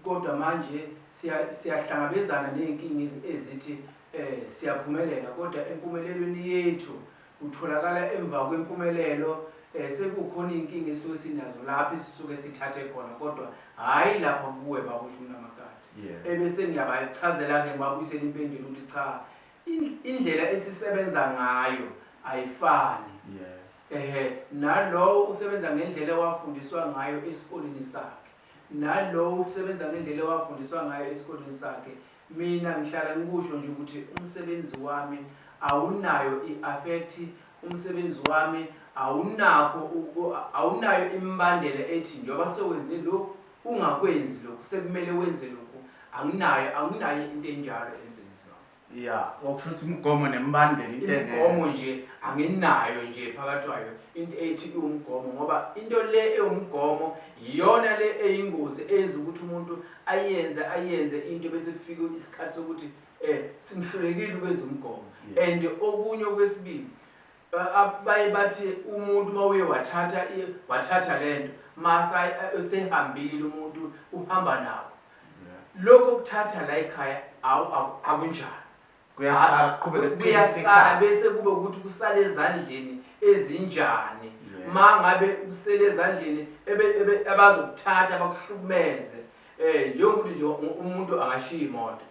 kodwa manje siyahlangabezana ney'nkinga ezithi siyaphumelela, kodwa empumelelweni yethu utholakala emva kwempumelelo sekukhona iy'nkinga esuke sinazo lapho sisuke sithathe khona, kodwa hhayi lapha kuwe babusha uNamakade. Ebese ngiyabachazela-ke ngibabuyisela impendulo ukuthi cha, indlela esisebenza ngayo ayifani. Nalowo usebenza ngendlela ewafundiswa ngayo esikoleni sakhe, nalowo usebenza ngendlela ewafundiswa ngayo esikoleni sakhe. Mina ngihlala ngikusho nje ukuthi umsebenzi wami awunayo i-affect, umsebenzi wami awunayo imbandela ethi njengoba sewenze lokhu ungakwenzi lokhu, sekumele wenze lokhu. Anginayo into enjalo emsebenzini wami. Okusho ukuthi umgomo nembandela imigomo nje anginayo nje phakathi kwayo into ethi umgomo, ngoba into le ewumgomo iyona le eyingozi eyenza ukuthi umuntu ayenze into bese kufika isikhathi sokuthi singihlulekile ukwenza umgomo. And okunye okwesibili, baye bathi umuntu mawuye wathatha lento masa sehambile umuntu uhamba nawo. Lokho kuthatha la ekhaya akunjalo, kuyasala bese kube ukuthi kusale ezandleni ezinjani. Mangabe usele ezandleni abazokuthatha bakuhlukumeze, njengokuthi nje umuntu angashiya imoto,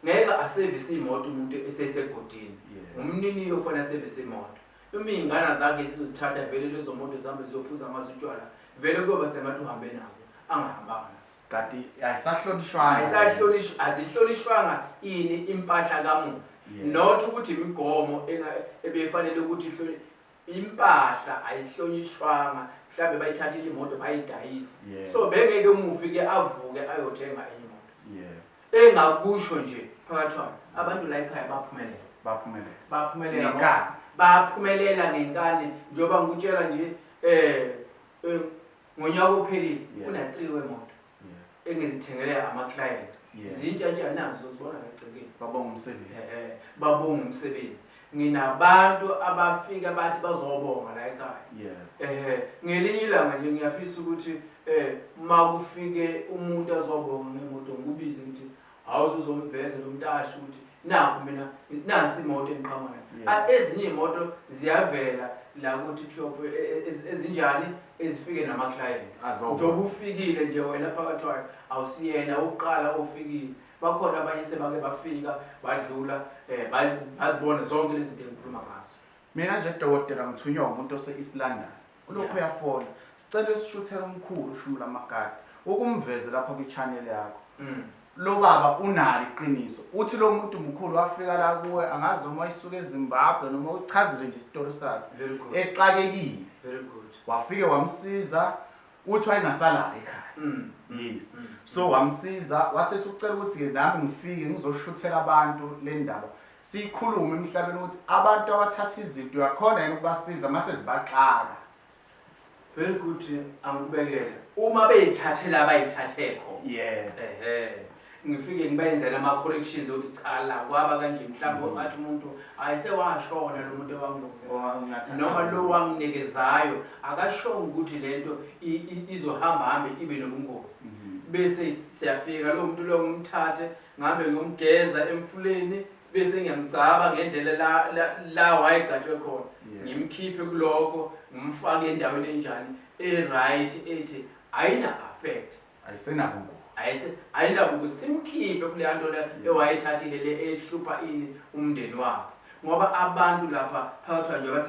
ngeke asevise imoto umuntu esesegodini, umnini yofana asevise imoto. Uma iy'ngane zakhe zizozithatha vele lezo moto zihambe ziyophuza ngazo utshwala, vele kuyoba semathi uhambe nazo angahambanga nazo. Kanti azihlonishwanga ini impahla kamuva, not ukuthi imigomo ebefanele ukuthi impahla ayihlonishwanga, mhlawumbe bayithathile imoto bayidayisa. So bengeke umufi-ke avuke ayothenga enye imoto. Engakusho nje phakathi kwabo abantu la ekhaya baphumelela ngenkani. Njengoba ngikutshela nje ngonyaka ophelile kuna 3 wemoto engizithengele ama-client. Zintsha nazo zibona ngegcekeni, babonga umsebenzi. Nginabantu abafika bathi bazobonga la ekhaya. Ngelinye ilanga nje ngiyafisa ukuthi uma kufike umuntu azobonga ngemoto ngikubize ngithi awuzuzomveza lo mtashi ukuthi nakho mina nansi imoto engiqhamukayo. Ezinye imoto ziyavela la ukuthi shop ezinjani ezifike nama-client. Njengoba ufikile nje wena phakathi kwayo awusiyena uqala ofikile. Bakhona abanye sebake bafika badlula bazibona zonke lezi zinto engikhuluma ngazo. Mina nje Dr. ngithunywa umuntu ose-East London, ulokhu uyafona sicela sishuthele umkhulu uShumula Makade ukumveze lapha kwi-channel yakho. Lo baba unalo iqiniso, uthi lo muntu mkhulu wafika la kuwe angazi noma isuke eZimbabwe noma uchazile nje isitori sakhe exakekile. Wafike wamsiza, uthi wayengasala ekhaya. So wamsiza wasethi ucela ukuthi-ke nami ngifike ngizoshuthela abantu le ndaba sikhulume emhlabeni ukuthi abantu abathatha izinto yakhona yena ukubasiza mase zibaxaka. Very good. Angikubekela uma beyithathela bayithathe khona. Ngifike ngibenzele ama-corrections ukuthi cha la kwaba kanje, mhlawumbe athi umuntu ayesewashona lo muntu ewangizela noma lo wanginikezayo akashongo ukuthi lento izohamba ibe nobungozi. Bese siyafika lo muntu lo ngimthathe ngabe ngiyomgeza emfuleni bese ngiyamgcaba ngendlela la wayegcatshwe khona, ngimkhiphe kuloko ngimfake endaweni enjani right ethi ayina affect, ayinabo simkhiphe kule nto le ewayithathile le ehlupha ini umndeni wakhe. Ngoba abantu lapha phakathi njengoba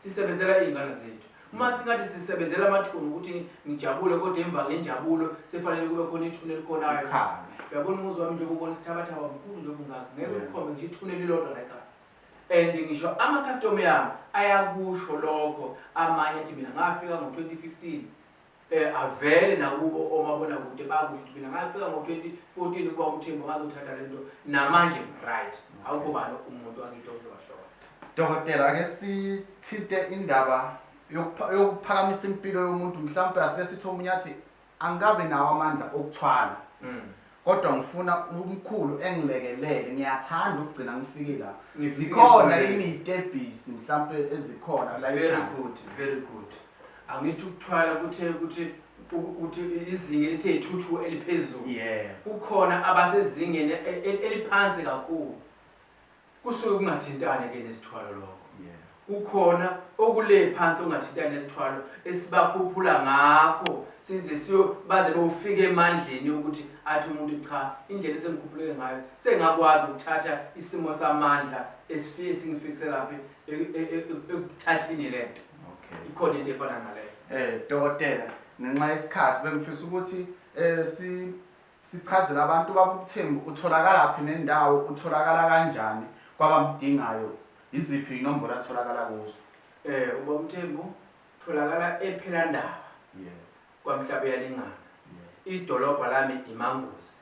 sisebenzela iy'ngane zethu. Uma singathi sisebenzela amathuna ukuthi ngijabule kodwa emva ngenjabulo sefanele kube khona ithuna elikhonayo. Uyabona umuzi wami njengoba ubona isithabathaba mkhulu njengoba ungakho, ngeke ukhombe nje ithuna elilodwa la ekhaya. And ngisho ama-customer yami ayakusho lokho, amanye athi mina ngafika ngo-2015 avele nakubo omabona kude bakusho ukuthi mina ngafika ngo-2014 kuba umthembu ngazothatha lento namanje right. Awukho bani umuntu wangithi ozobashona. Dokotela, ake sithinte indaba yokuphakamisa impilo yomuntu. Mhlawumbe asike sithi omunye athi angabe nawo amandla okuthwala, kodwa ngifuna umkhulu engilekelele, ngiyathanda ukugcina ngifike la. Zikhona yini iy'tebhisi mhlawumbe ezikhona la? Very good. Angithi ukuthwala kuthe ukuthi ukuthi izinga lithe ithuthu eliphezulu. Yeah. Kukhona abasezingeni eliphansi kakhulu. Kusuke kungathintane ke nesithwalo lokho. Yeah. Kukhona okule phansi ongathintane nesithwalo esibakhuphula ngakho size siyo baze bofika emandleni ukuthi athi umuntu cha indlela esengikhuphuleke ngayo sengakwazi ukuthatha isimo samandla esifike singifikise laphi ekuthathini lento. Okay. Ikhona into efana naleyo. Dokotela, ngenxa yesikhathi bengifisa ukuthi sichazele abantu babuthembu utholakala phi nendawo utholakala kanjani kwabamdingayo iziphi inombolo atholakala kuzo. UBamthembu tholakala ePhilandaba. Yeah. KwaMhlaba yaLingana. Yeah. Idolobha lami iMangosi.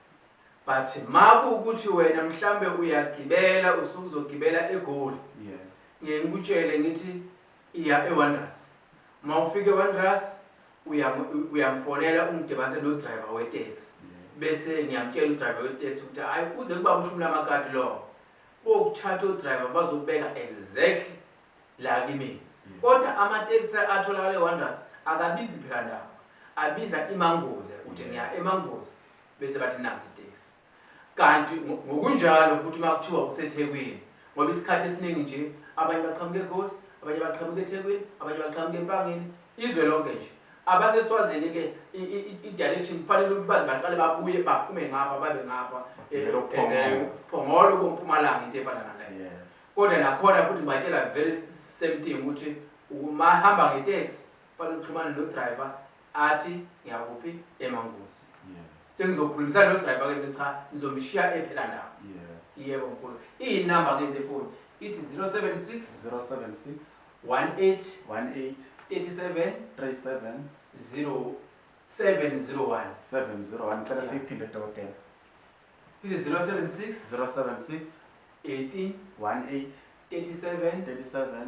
But maku ukuthi wena mhlambe uyagibela usuzogibela eGoli. Yeah. Ngeke ngikutshele ngithi iya eWonders. Mawufike eWonders uyamfonela ungidibase no driver weTaxi. Bese ngiyamtshela uDriver weTaxi ukuthi hayi uze kuba ushumla amakati lo. Ukuthatha uDriver bazokubeka exactly la kimi. Kodwa amaTaxi atholakala eWonders akabizi Philandaba. Abiza iMangosi uthi ngiya eMangosi bese bathi nazi iTaxi. Kanti ngokunjalo futhi makuthiwa useThekwini ngoba isikhathi esiningi nje abanye baqhamuke eGoli, abanye baqhamuke eThekwini, abanye baqhamuke eMpangeni, izwe lonke nje. Abaseswazini ke i-direction kufanele ukuthi baze baqale babuye baphume ngapha babe ngapha Phongolo koMpumalanga into efana naleyo. Kodwa nakhona futhi ngibatshela very same thing ukuthi uma hamba ngeTaxi kufanele uxhumane no-driver athi ngiyakuphi eMangosi. Sengizokhulumisana no-driver ke cha ngizomshiya ePhilandaba. Yebo mkhulu. Inamba ke zefoni ithi 076 18 37 0701. 701 cela siyiphinde dokotela. Ithi 076 18 37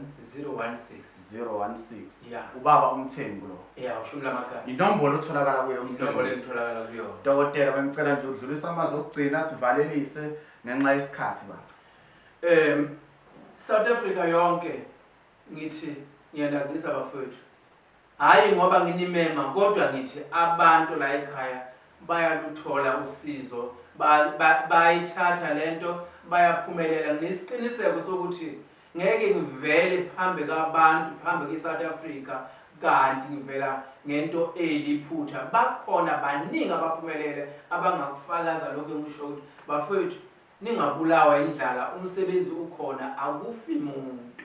016. Yeah. Ubaba uMthembu lo. Yeah, ushumla amakaya. Inombolo otholakala kuyo Inombolo etholakala kuyo. Dokotela bengicela nje udlulisa amazwi okugcina sivalelise ngenxa yesikhathi ba. South Africa yonke ngithi ngiyandazisa bafowethu. Hayi ngoba nginimema kodwa ngithi abantu la ekhaya bayaluthola usizo bayithatha lento bayaphumelela nesiqiniseko sokuthi ngeke ngivele phambi kwabantu phambi kweSouth Africa kanti ngivela ngento eliphutha bakhona baningi abaphumelele abangakufakaza lokho engisho ukuthi bafowethu ningabulawa indlala umsebenzi ukhona akufi umuntu.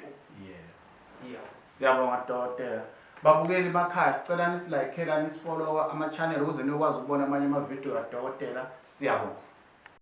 Yeah. Siyabonga dokotela. Babukeli bakhaya sicela nisilike nisfollow ama channel ukuze nikwazi ukubona amanye ama video kadokotela. Siyabonga.